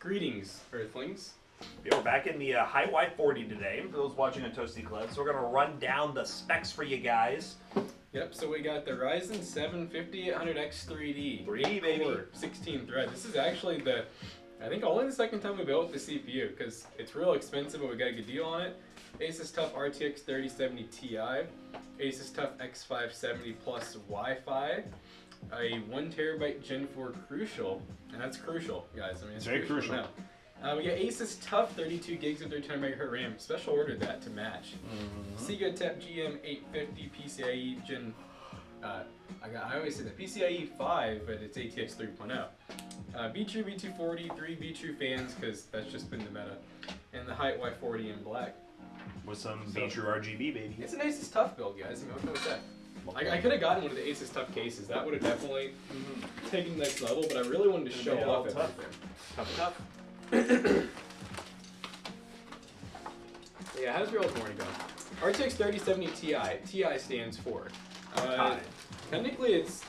Greetings, Earthlings. Yeah, we're back in the High Y40 today. For those watching on Toasty Club, so we're gonna run down the specs for you guys. Yep. So we got the Ryzen 7 5800X 3D. 3D, baby. Core, 16 thread. This is actually I think only the second time we built the CPU because it's real expensive, but we got a good deal on it. Asus TUF RTX 3070 Ti, Asus TUF X570 plus Wi-Fi, a 1TB Gen 4 Crucial, and that's crucial, guys. I mean, it's very crucial. now. We got Asus TUF 32 gigs of 300 MHz RAM. Special ordered that to match. Sega TEP GM 850 PCIe Gen. I always say the PCIe 5, but it's ATX 3.0. B-True B240, 3 B-True fans, because that's just been the meta, and the Height Y40 in black. With some B-True RGB, baby. It's an Asus TUF build, guys. I mean, what can we say? I could have gotten one of the Asus TUF cases. That would have definitely taken the next level, but I really wanted to show off everything. Tough. Yeah, how's your old morning going? RTX 3070 Ti. Ti stands for. Technically, isn't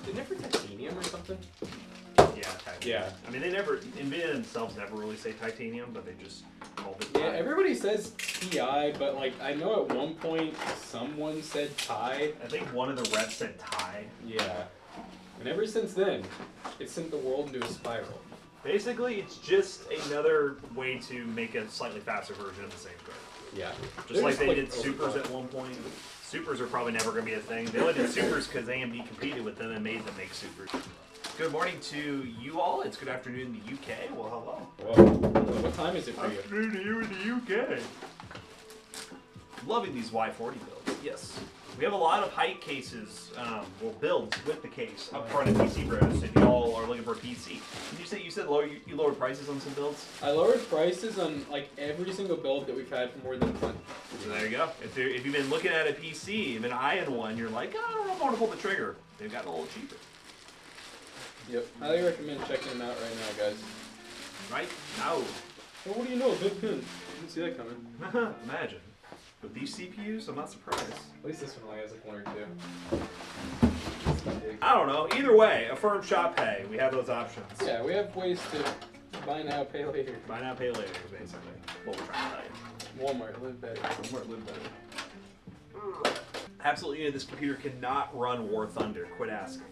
it for titanium or something? Yeah, titanium. Yeah. I mean, NVIDIA themselves never really say titanium, but they just called it. Yeah, everybody says Ti, but like I know at one point someone said Ti. I think one of the reps said Ti. Yeah. And ever since then, it sent the world into a spiral. Basically, it's just another way to make a slightly faster version of the same code. Yeah. Just like they did supers at one point. Supers are probably never going to be a thing. They only did supers because AMD competed with them and made them make supers. Good morning to you all. It's good afternoon in the UK. Well, hello. Whoa. What time is it for you? Afternoon to you in the UK. Loving these Y40 builds. Yes. We have a lot of height cases, builds with the case up front of PC Bros. If y'all are looking for a PC. You said you lowered prices on some builds? I lowered prices on like every single build that we've had for more than a month. So there you go. If you've been looking at a PC, you've been eyeing one, you're like, I don't know if I want to pull the trigger. They've gotten a little cheaper. Yep. Highly recommend checking them out right now, guys. Right? No. Well, what do you know? Big pin. Didn't see that coming. Imagine. With these CPUs, I'm not surprised. At least this one only has like one or two. I don't know. Either way, affirm shop pay. We have those options. Yeah, we have ways to buy now, pay later. Buy now, pay later is basically what we're trying to tell you. Walmart, live better. Walmart, live better. Absolutely, this computer cannot run War Thunder. Quit asking.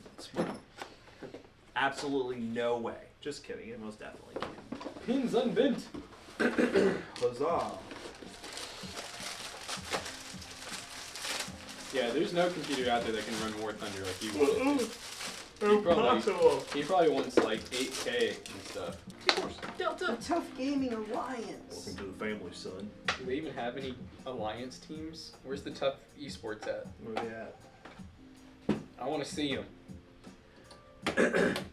Absolutely no way. Just kidding. It most definitely can. Pins unbent. Huzzah. Yeah, there's no computer out there that can run War Thunder like you Impossible. He probably wants like 8K and stuff. Of course. Delta Tough Gaming Alliance. Welcome to the family, son. Do they even have any alliance teams? Where's the Tough Esports at? Where are they at? I want to see them.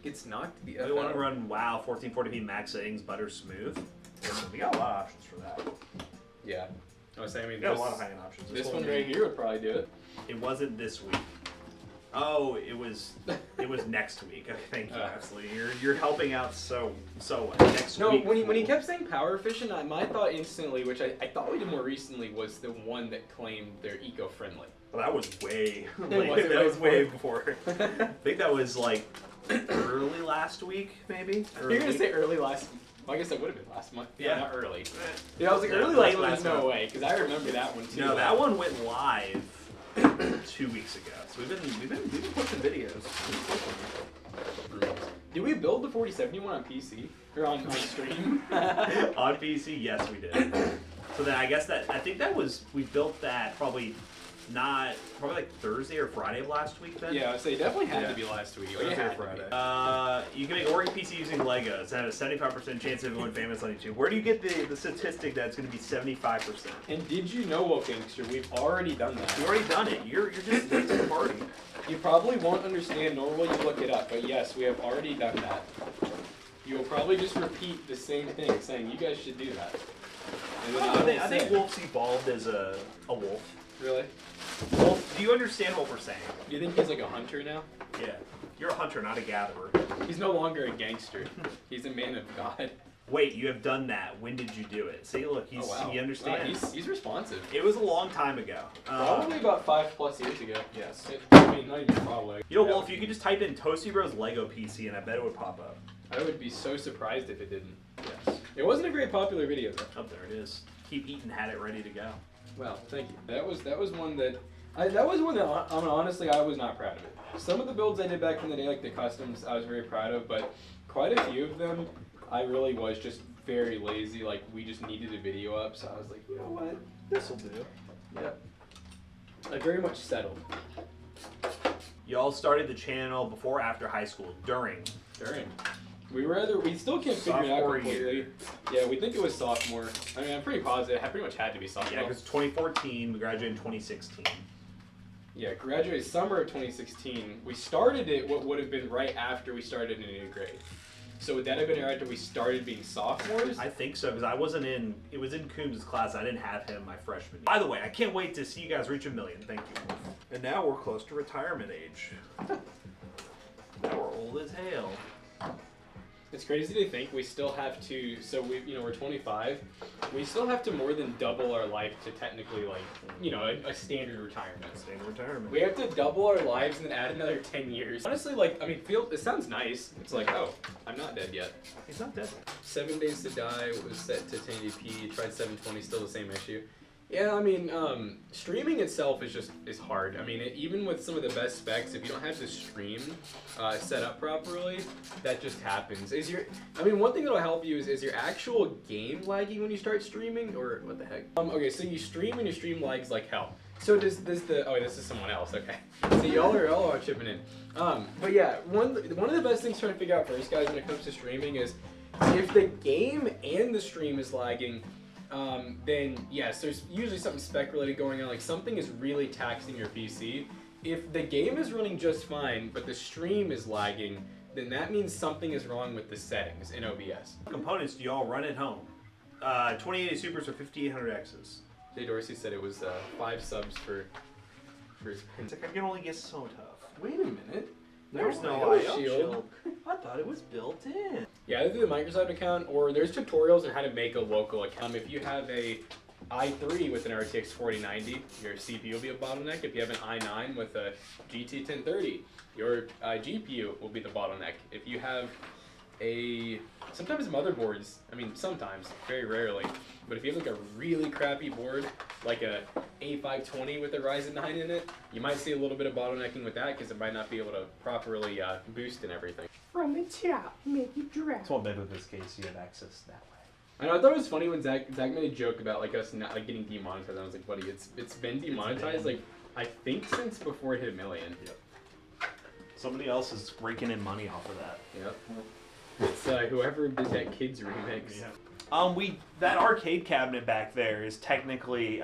Gets knocked the F We want out. to run WoW 1440p max settings, butter smooth. Listen, we got a lot of options for that. Yeah. I was saying, We got a lot of high-end options. This one right here would probably do it. It wasn't this week. Oh, it was next week. Okay, thank you, Ashley. You're helping out so well. Next week. No, when he kept saying power efficient, my thought instantly, which I thought we did more recently, was the one that claimed they're eco-friendly. Well, that was way. That was way before. I think that was like early last week, maybe. You're gonna say early last. Well, I guess that would have been last month. Yeah. Not early. Yeah, I was like early late last month. last No month. way, because I remember that one too. No, that one went live 2 weeks ago. So we've been pushing videos. Did we build the 4071 on PC or on stream? On PC, yes, we did. So then I think we built that probably like Thursday or Friday of last week then? Yeah, so it definitely had to be last week. Thursday or Friday. You can make a working PC using Legos. It had a 75% chance of going famous on YouTube. Where do you get the statistic that it's going to be 75%? And did you know, Wolfgangster, we've already done that. You've already done it. You're just late to the party. You probably won't understand, nor will you look it up, but yes, we have already done that. You will probably just repeat the same thing, saying you guys should do that. And then I think Wolf's evolved as a wolf. Really? Wolf, do you understand what we're saying? Do you think he's like a hunter now? Yeah. You're a hunter, not a gatherer. He's no longer a gangster. He's a man of God. Wait, you have done that. When did you do it? See, look, he understands. Wow, he's responsive. It was a long time ago. Probably about 5+ years ago. Yes. I mean, not even probably. You know, Wolf, you could just type in Toasty Bros Lego PC and I bet it would pop up. I would be so surprised if it didn't. Yes. It wasn't a very popular video though. Oh, there it is. Keep eating, had it ready to go. Well, thank you. That was one that honestly I was not proud of it. Some of the builds I did back in the day, like the customs, I was very proud of, but quite a few of them, I really was just very lazy. Like we just needed a video up, so I was like, you know what, This'll do. Yep. I very much settled. Y'all started the channel before or after high school? During. We still can't figure it out Sophomore completely. year. Yeah, we think it was sophomore. I mean, I'm pretty positive. It pretty much had to be sophomore. Yeah, because 2014, we graduated in 2016. Yeah, graduated summer of 2016. We started it what would have been right after we started in 8th grade. So would that have been right after we started being sophomores? I think so, because I wasn't in, it was in Coombs' class. I didn't have him my freshman year. By the way, I can't wait to see you guys reach 1 million. Thank you. And now we're close to retirement age. Now we're old as hell. It's crazy to think we still have to, so we're 25, we still have to more than double our life to technically a standard retirement. Standard retirement. We have to double our lives and then add another 10 years. Honestly, it sounds nice. It's like, oh, I'm not dead yet. He's not dead. 7 Days to Die was set to 1080p, tried 720, still the same issue. Yeah, I mean, streaming itself is hard. I mean, even with some of the best specs, if you don't have the stream set up properly, that just happens. One thing that'll help you is your actual game lagging when you start streaming, or what the heck? Okay, so you stream and your stream lags like hell. So this is someone else, okay. So y'all are chipping in. But yeah, one of the best things trying to figure out first, guys, when it comes to streaming is if the game and the stream is lagging, then yes, there's usually something spec related going on, like something is really taxing your PC. If the game is running just fine, but the stream is lagging, then that means something is wrong with the settings in OBS. Components do y'all run at home? 2080 Supers or 5800Xs? Jay Dorsey said it was 5 subs for his pin. It's like I can only get so tough. Wait a minute. There's no IO IO shield. I thought it was built in. Yeah, either the Microsoft account or there's tutorials on how to make a local account. If you have a i3 with an RTX 4090, your CPU will be a bottleneck. If you have an i9 with a GT 1030, your GPU will be the bottleneck. If you have sometimes motherboards, sometimes, very rarely, but if you have like a really crappy board, like a A520 with a Ryzen 9 in it, you might see a little bit of bottlenecking with that because it might not be able to properly boost and everything. From the top, make it drop. It's one bit with this case, you have access that way. I know, I thought it was funny when Zach made a joke about us not getting demonetized. I was like, buddy, it's been demonetized I think since before it hit 1 million. Yep. Somebody else is raking in money off of that. Yep. It's whoever did that Kids remix. Yeah. That arcade cabinet back there is technically,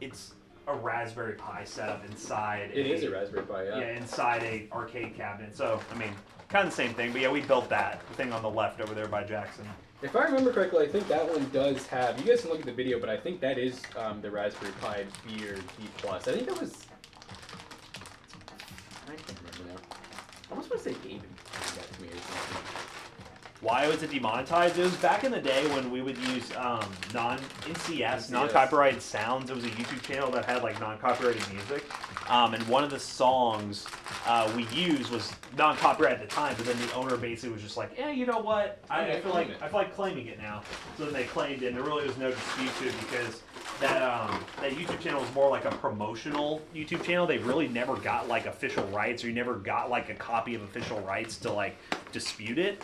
it's a Raspberry Pi setup inside. It is a Raspberry Pi, yeah. Yeah, inside a arcade cabinet. So, kind of the same thing. But yeah, we built that thing on the left over there by Jackson. If I remember correctly, I think that one does have, you guys can look at the video, but I think that is the Raspberry Pi B or B+. I think that was, I can't remember now. I almost want to say David gave that to me or something. Why was it demonetized? It was back in the day when we would use NCS, non-copyrighted sounds. It was a YouTube channel that had non-copyrighted music. And one of the songs we used was non-copyrighted at the time, but then the owner basically was just like, yeah, you know what? I feel like claiming it now. So then they claimed it, and there really was no dispute to it because that YouTube channel was more like a promotional YouTube channel. They really never got official rights, or you never got a copy of official rights to dispute it.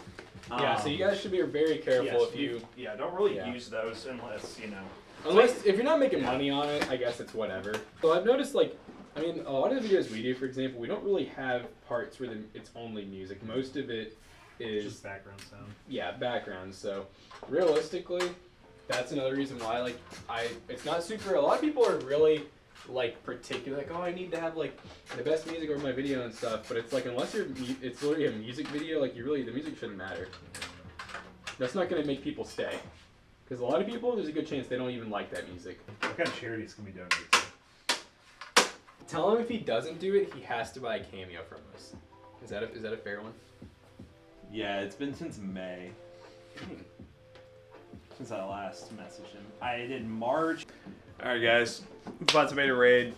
Yeah, so you guys should be very careful if you... Yeah, don't really use those unless, Unless, if you're not making money on it, I guess it's whatever. So I've noticed, a lot of the videos we do, for example, we don't really have parts where it's only music. Most of it is... just background sound. Yeah, background. So, realistically, that's another reason why, it's not super... A lot of people are really... particular, oh, I need to have the best music over my video and stuff, but it's unless it's literally a music video, the music shouldn't matter. That's not gonna make people stay, because a lot of people, there's a good chance they don't even like that music. What kind of charities can we donate to? Tell him if he doesn't do it, he has to buy a cameo from us. Is that a fair one? Yeah, it's been since May. Since I last messaged him. I did March. Alright guys, about to make a raid.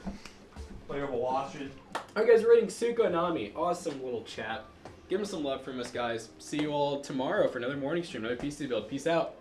Play over watching. Alright guys, we're rating Sukonami. Awesome little chap. Give him some love from us, guys. See you all tomorrow for another morning stream, another PC build. Peace out.